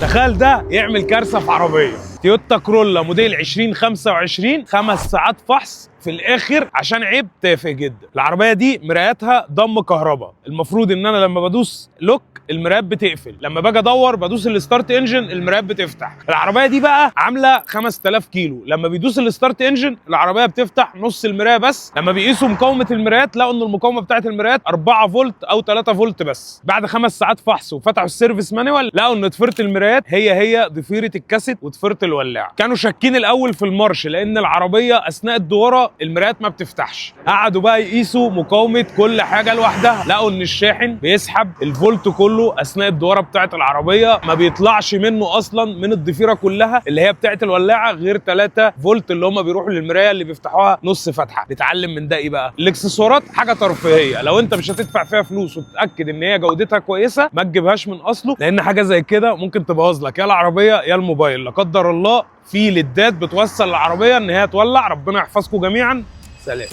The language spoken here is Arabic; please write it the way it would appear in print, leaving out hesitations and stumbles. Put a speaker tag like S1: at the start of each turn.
S1: تخيل ده يعمل كارثه في عربيه. تويوتا كرولا موديل 2025، 5 ساعات فحص في الاخر عشان عيب تافه جدا. العربيه دي مراياتها ضم كهرباء، المفروض ان انا لما بدوس لوك المرايات بتقفل، لما باجي ادور بدوس الستارت انجن المرايات بتفتح. العربيه دي بقى عامله 5000 كيلو، لما بيدوس الستارت انجن العربيه بتفتح نص المرايه بس. لما بيقيسوا مقاومه المرايات لقوا ان المقاومه بتاعه المرايات 4 فولت او 3 فولت بس. بعد 5 ساعات فحص وفتحوا السيرفيس مانيوال لقوا ان ضفيره المرايات هي ضفيره الكاسيت وضفيره الولاعه. كانوا شاكين الاول في المارش لان العربيه اثناء الدوره المرايات ما بتفتحش. قعدوا بقى يقيسوا مقاومه كل حاجه لوحدها، لقوا ان الشاحن بيسحب الفولت كله اثناء الدوره بتاعه العربيه، ما بيطلعش منه اصلا من الضفيره كلها اللي هي بتاعه الولاعه غير 3 فولت اللي هم بيروحوا للمرايه اللي بيفتحوها نص فتحه. نتعلم من ده ايه بقى؟ الاكسسوارات حاجه ترفيهيه، لو انت مش هتدفع فيها فلوس وتتاكد ان هي جودتها كويسه ما تجيبهاش من اصله، لان حاجه زي كده ممكن تبوظ لك يا العربيه يا الموبايل لا قدر الله. في ليدات بتوصل العربيه ان هي تولع. ربنا يحفظكم جميعا، سلام.